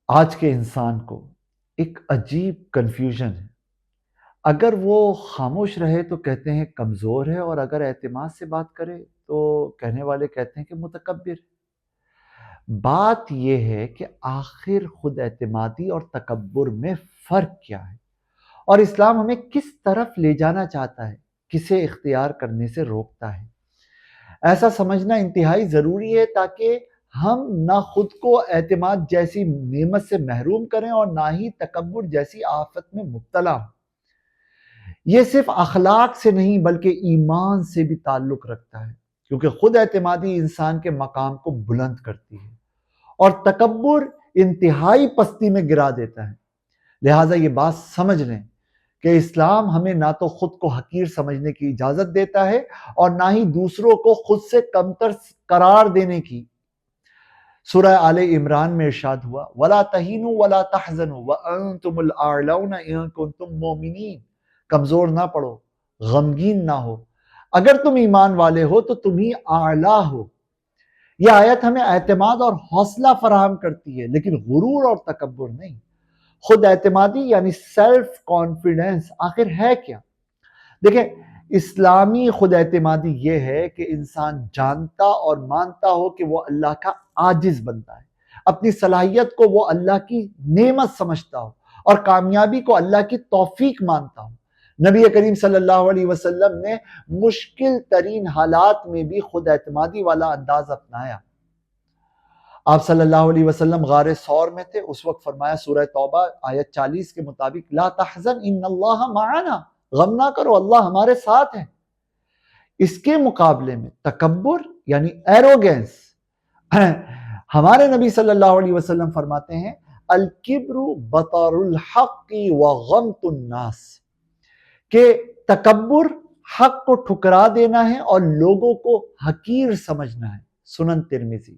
آج کے انسان کو ایک عجیب کنفیوژن ہے۔ اگر وہ خاموش رہے تو کہتے ہیں کمزور ہے، اور اگر اعتماد سے بات کرے تو کہنے والے کہتے ہیں کہ متکبر ہے۔ بات یہ ہے کہ آخر خود اعتمادی اور تکبر میں فرق کیا ہے، اور اسلام ہمیں کس طرف لے جانا چاہتا ہے، کسے اختیار کرنے سے روکتا ہے۔ ایسا سمجھنا انتہائی ضروری ہے تاکہ ہم نہ خود کو اعتماد جیسی نعمت سے محروم کریں اور نہ ہی تکبر جیسی آفت میں مبتلا ہوں۔ یہ صرف اخلاق سے نہیں بلکہ ایمان سے بھی تعلق رکھتا ہے، کیونکہ خود اعتمادی انسان کے مقام کو بلند کرتی ہے اور تکبر انتہائی پستی میں گرا دیتا ہے۔ لہٰذا یہ بات سمجھ لیں کہ اسلام ہمیں نہ تو خود کو حقیر سمجھنے کی اجازت دیتا ہے اور نہ ہی دوسروں کو خود سے کمتر قرار دینے کی۔ سورہ آل عمران میں ارشاد ہوا وَلَا تَهِنُوا وَلَا تَحْزَنُوا وَأَنْتُمُ الْأَعْلَوْنَ إِن كُنتُم مُؤْمِنِينَ۔ کمزور نہ پڑو، غمگین نہ ہو، اگر تم ایمان والے ہو تو تم ہی اعلیٰ ہو۔ یہ آیت ہمیں اعتماد اور حوصلہ فراہم کرتی ہے، لیکن غرور اور تکبر نہیں۔ خود اعتمادی یعنی سیلف کانفیڈنس آخر ہے کیا؟ دیکھیں، اسلامی خود اعتمادی یہ ہے کہ انسان جانتا اور مانتا ہو کہ وہ اللہ کا عاجز بنتا ہے، اپنی صلاحیت کو وہ اللہ کی نعمت سمجھتا ہو اور کامیابی کو اللہ کی توفیق مانتا ہو۔ نبی کریم صلی اللہ علیہ وسلم نے مشکل ترین حالات میں بھی خود اعتمادی والا انداز اپنایا۔ آپ صلی اللہ علیہ وسلم غار ثور میں تھے، اس وقت فرمایا سورہ توبہ آیت 40 کے مطابق لا تحزن ان اللہ معنا، غم نہ کرو، اللہ ہمارے ساتھ ہے۔ اس کے مقابلے میں تکبر یعنی ایروگینس، ہمارے نبی صلی اللہ علیہ وسلم فرماتے ہیں الکبر بطر الحق وغمط الناس، کہ تکبر حق کو ٹھکرا دینا ہے اور لوگوں کو حقیر سمجھنا ہے۔ سنن ترمذی۔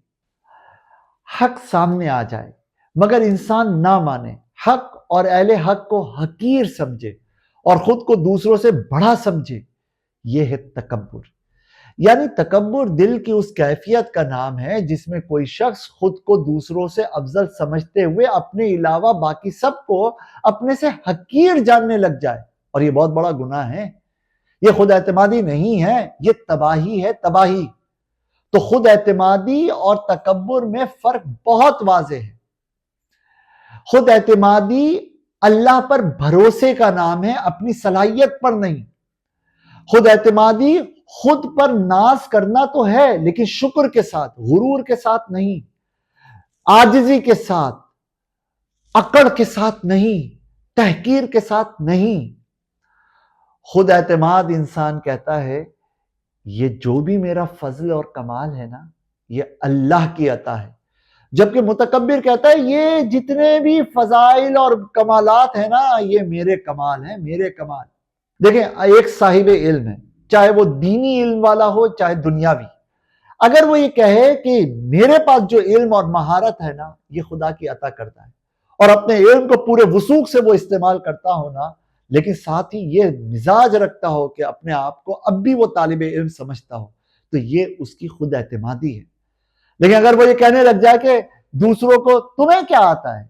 حق سامنے آ جائے مگر انسان نہ مانے، حق اور اہل حق کو حقیر سمجھے اور خود کو دوسروں سے بڑا سمجھے، یہ ہے تکبر۔ یعنی تکبر دل کی اس کیفیت کا نام ہے جس میں کوئی شخص خود کو دوسروں سے افضل سمجھتے ہوئے اپنے علاوہ باقی سب کو اپنے سے حقیر جاننے لگ جائے، اور یہ بہت بڑا گناہ ہے۔ یہ خود اعتمادی نہیں ہے، یہ تباہی ہے، تباہی۔ تو خود اعتمادی اور تکبر میں فرق بہت واضح ہے۔ خود اعتمادی اللہ پر بھروسے کا نام ہے، اپنی صلاحیت پر نہیں۔ خود اعتمادی خود پر ناز کرنا تو ہے لیکن شکر کے ساتھ، غرور کے ساتھ نہیں، عاجزی کے ساتھ، اکڑ کے ساتھ نہیں، تحقیر کے ساتھ نہیں۔ خود اعتماد انسان کہتا ہے یہ جو بھی میرا فضل اور کمال ہے نا، یہ اللہ کی عطا ہے، جبکہ متکبر کہتا ہے یہ جتنے بھی فضائل اور کمالات ہیں نا، یہ میرے کمال ہیں، میرے کمال۔ دیکھیں، ایک صاحب علم ہے، چاہے وہ دینی علم والا ہو چاہے دنیاوی، اگر وہ یہ کہے کہ میرے پاس جو علم اور مہارت ہے نا، یہ خدا کی عطا کرتا ہے، اور اپنے علم کو پورے وثوق سے وہ استعمال کرتا ہو نا، لیکن ساتھ ہی یہ مزاج رکھتا ہو کہ اپنے آپ کو اب بھی وہ طالب علم سمجھتا ہو، تو یہ اس کی خود اعتمادی ہے۔ لیکن اگر وہ یہ کہنے لگ جائے کہ دوسروں کو تمہیں کیا آتا ہے،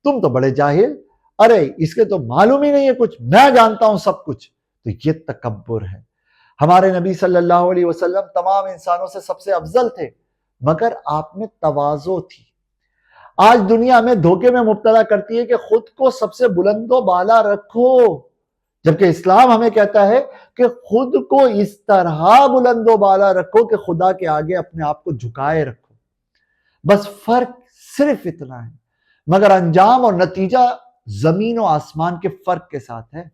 تم تو بڑے جاہل، ارے اس کے تو معلوم ہی نہیں ہے کچھ، میں جانتا ہوں سب کچھ، تو یہ تکبر ہے۔ ہمارے نبی صلی اللہ علیہ وسلم تمام انسانوں سے سب سے افضل تھے، مگر آپ میں تواضع تھی۔ آج دنیا میں دھوکے میں مبتلا کرتی ہے کہ خود کو سب سے بلند و بالا رکھو، جبکہ اسلام ہمیں کہتا ہے کہ خود کو اس طرح بلند و بالا رکھو کہ خدا کے آگے اپنے آپ کو جھکائے رکھو۔ بس فرق صرف اتنا ہے، مگر انجام اور نتیجہ زمین و آسمان کے فرق کے ساتھ ہے۔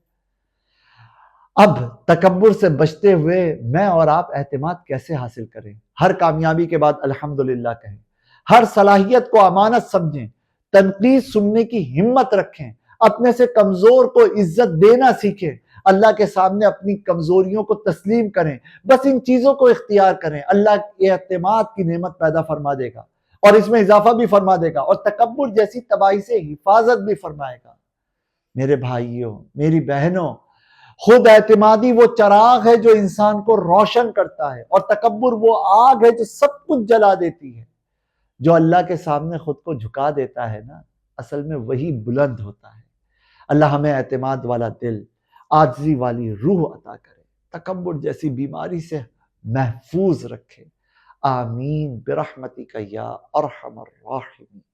اب تکبر سے بچتے ہوئے میں اور آپ اعتماد کیسے حاصل کریں؟ ہر کامیابی کے بعد الحمدللہ کہیں، ہر صلاحیت کو امانت سمجھیں، تنقید سننے کی ہمت رکھیں، اپنے سے کمزور کو عزت دینا سیکھیں، اللہ کے سامنے اپنی کمزوریوں کو تسلیم کریں۔ بس ان چیزوں کو اختیار کریں، اللہ اعتماد کی نعمت پیدا فرما دے گا اور اس میں اضافہ بھی فرما دے گا، اور تکبر جیسی تباہی سے حفاظت بھی فرمائے گا۔ میرے بھائیوں، میری بہنوں، خود اعتمادی وہ چراغ ہے جو انسان کو روشن کرتا ہے، اور تکبر وہ آگ ہے جو سب کچھ جلا دیتی ہے۔ جو اللہ کے سامنے خود کو جھکا دیتا ہے نا، اصل میں وہی بلند ہوتا ہے۔ اللہ ہمیں اعتماد والا دل، عاجزی والی روح عطا کرے، تکبر جیسی بیماری سے محفوظ رکھے۔ آمین برحمتک یا ارحم الراحمین۔